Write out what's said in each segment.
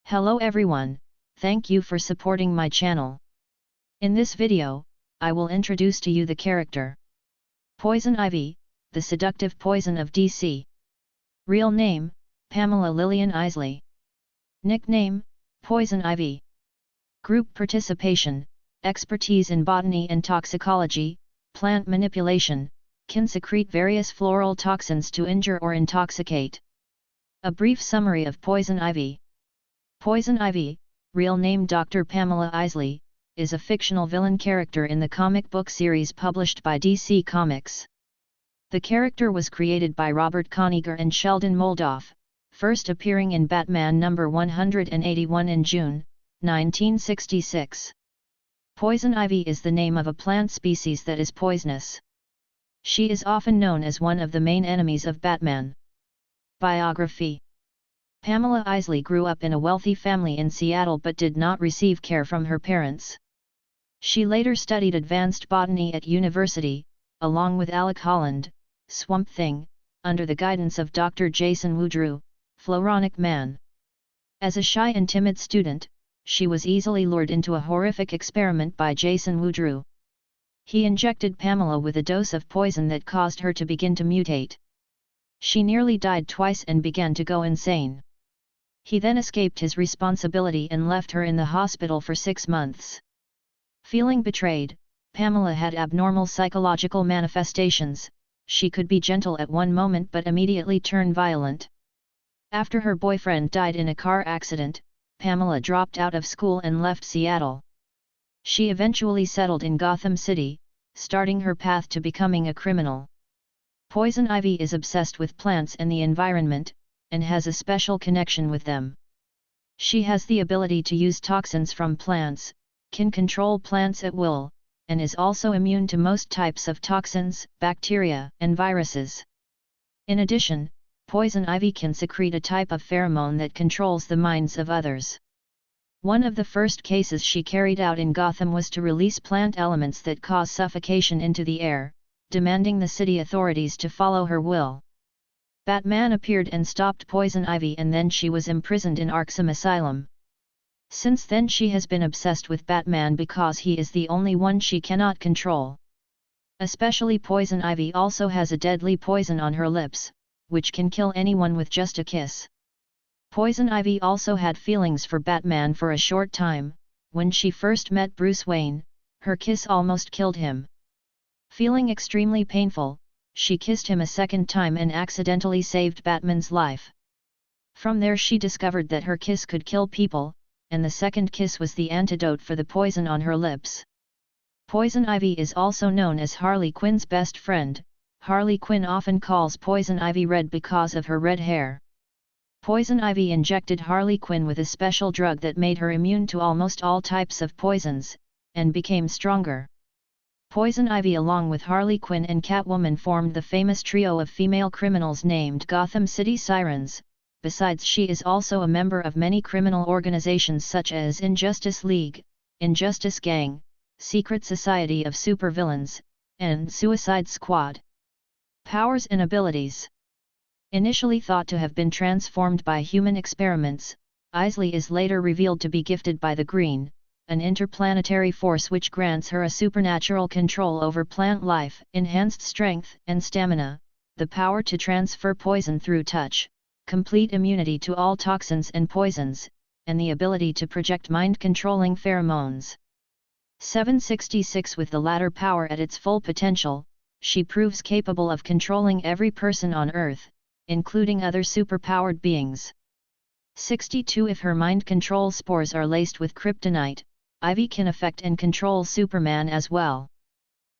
Hello everyone, thank you for supporting my channel. In this video, I will introduce to you the character Poison Ivy, the seductive poison of DC. Real name, Pamela Lillian Isley. Nickname, Poison Ivy. Group participation, expertise in botany and toxicology, plant manipulation, can secrete various floral toxins to injure or intoxicate. A brief summary of Poison Ivy. Poison Ivy, real name Dr. Pamela Isley, is a fictional villain character in the comic book series published by DC Comics. The character was created by Robert Kanigher and Sheldon Moldoff, first appearing in Batman No. 181 in June, 1966. Poison Ivy is the name of a plant species that is poisonous. She is often known as one of the main enemies of Batman. Biography. Pamela Isley grew up in a wealthy family in Seattle but did not receive care from her parents. She later studied advanced botany at university, along with Alec Holland, Swamp Thing, under the guidance of Dr. Jason Woodrue, Floronic Man. As a shy and timid student, she was easily lured into a horrific experiment by Jason Woodrue. He injected Pamela with a dose of poison that caused her to begin to mutate. She nearly died twice and began to go insane. He then escaped his responsibility and left her in the hospital for 6 months. Feeling betrayed, Pamela had abnormal psychological manifestations. She could be gentle at one moment but immediately turn violent. After her boyfriend died in a car accident, Pamela dropped out of school and left Seattle. She eventually settled in Gotham City, starting her path to becoming a criminal. Poison Ivy is obsessed with plants and the environment, and has a special connection with them. She has the ability to use toxins from plants, can control plants at will, and is also immune to most types of toxins, bacteria, and viruses. In addition, Poison Ivy can secrete a type of pheromone that controls the minds of others. One of the first cases she carried out in Gotham was to release plant elements that cause suffocation into the air, demanding the city authorities to follow her will. Batman appeared and stopped Poison Ivy, and then she was imprisoned in Arkham Asylum. Since then she has been obsessed with Batman because he is the only one she cannot control. Especially Poison Ivy also has a deadly poison on her lips, which can kill anyone with just a kiss. Poison Ivy also had feelings for Batman for a short time. When she first met Bruce Wayne, her kiss almost killed him. Feeling extremely painful, she kissed him a second time and accidentally saved Batman's life. From there she discovered that her kiss could kill people, and the second kiss was the antidote for the poison on her lips. Poison Ivy is also known as Harley Quinn's best friend. Harley Quinn often calls Poison Ivy red because of her red hair. Poison Ivy injected Harley Quinn with a special drug that made her immune to almost all types of poisons, and became stronger. Poison Ivy along with Harley Quinn and Catwoman formed the famous trio of female criminals named Gotham City Sirens. Besides, she is also a member of many criminal organizations such as Injustice League, Injustice Gang, Secret Society of Supervillains, and Suicide Squad. Powers and abilities. Initially thought to have been transformed by human experiments, Isley is later revealed to be gifted by the Green, an interplanetary force which grants her a supernatural control over plant life, enhanced strength and stamina, the power to transfer poison through touch, complete immunity to all toxins and poisons, and the ability to project mind-controlling pheromones. 766. With the latter power at its full potential, she proves capable of controlling every person on Earth, including other superpowered beings. 62. If her mind control spores are laced with kryptonite, Ivy can affect and control Superman as well.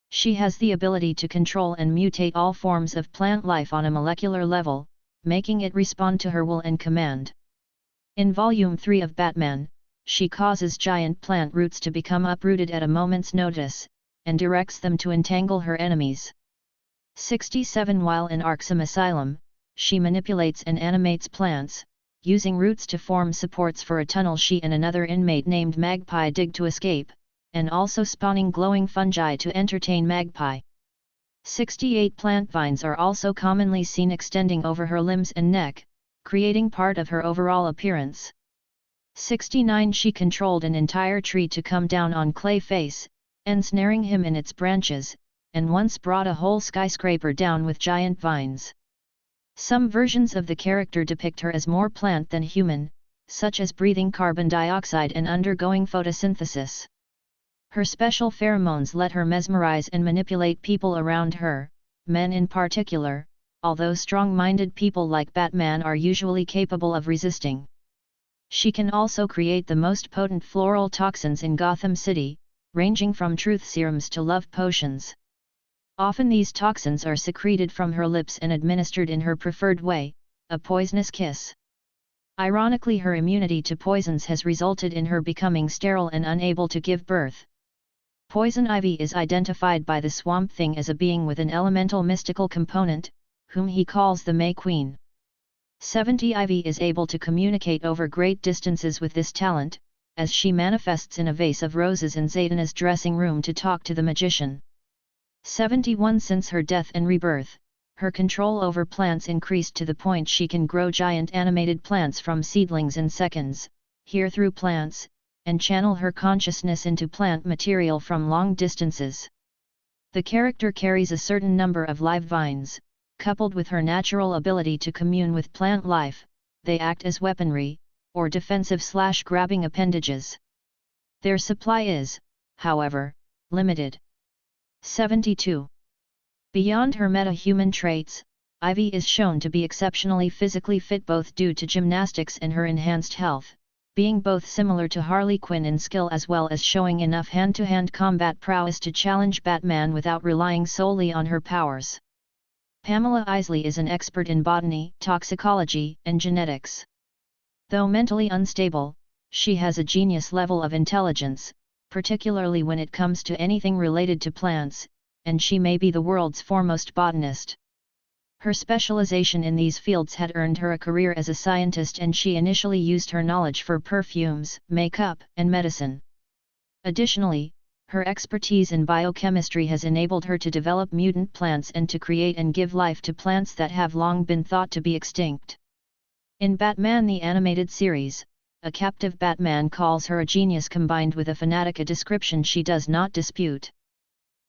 She has the ability to control and mutate all forms of plant life on a molecular level, making it respond to her will and command. In Volume 3 of Batman, she causes giant plant roots to become uprooted at a moment's notice, and directs them to entangle her enemies. 67. While in Arkham Asylum, she manipulates and animates plants, using roots to form supports for a tunnel she and another inmate named Magpie dig to escape, and also spawning glowing fungi to entertain Magpie. 68. Plant vines are also commonly seen extending over her limbs and neck, creating part of her overall appearance. 69 She controlled an entire tree to come down on Clayface, ensnaring him in its branches, and once brought a whole skyscraper down with giant vines. Some versions of the character depict her as more plant than human, such as breathing carbon dioxide and undergoing photosynthesis. Her special pheromones let her mesmerize and manipulate people around her, men in particular, although strong-minded people like Batman are usually capable of resisting. She can also create the most potent floral toxins in Gotham City, ranging from truth serums to love potions. Often these toxins are secreted from her lips and administered in her preferred way, a poisonous kiss. Ironically, her immunity to poisons has resulted in her becoming sterile and unable to give birth. Poison Ivy is identified by the Swamp Thing as a being with an elemental mystical component, whom he calls the May Queen. 70 Ivy is able to communicate over great distances with this talent, as she manifests in a vase of roses in Zatanna's dressing room to talk to the magician. 71 Since her death and rebirth, her control over plants increased to the point she can grow giant animated plants from seedlings in seconds, hear through plants, and channel her consciousness into plant material from long distances. The character carries a certain number of live vines, coupled with her natural ability to commune with plant life. They act as weaponry, or defensive/grabbing appendages. Their supply is, however, limited. 72. Beyond her meta-human traits, Ivy is shown to be exceptionally physically fit both due to gymnastics and her enhanced health, being both similar to Harley Quinn in skill as well as showing enough hand-to-hand combat prowess to challenge Batman without relying solely on her powers. Pamela Isley is an expert in botany, toxicology, and genetics. Though mentally unstable, she has a genius level of intelligence, particularly when it comes to anything related to plants, and she may be the world's foremost botanist. Her specialization in these fields had earned her a career as a scientist, and she initially used her knowledge for perfumes, makeup, and medicine. Additionally, her expertise in biochemistry has enabled her to develop mutant plants and to create and give life to plants that have long been thought to be extinct. In Batman the Animated Series, a captive Batman calls her a genius combined with a fanatic, a description she does not dispute.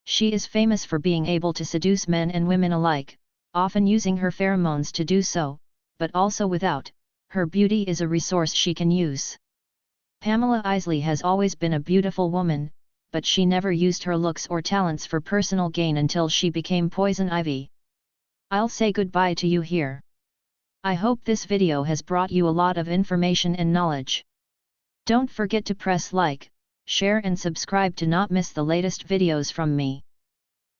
She is famous for being able to seduce men and women alike, often using her pheromones to do so, but also without. Her beauty is a resource she can use. Pamela Isley has always been a beautiful woman, but she never used her looks or talents for personal gain until she became Poison Ivy. I'll say goodbye to you here. I hope this video has brought you a lot of information and knowledge. Don't forget to press like, share and subscribe to not miss the latest videos from me.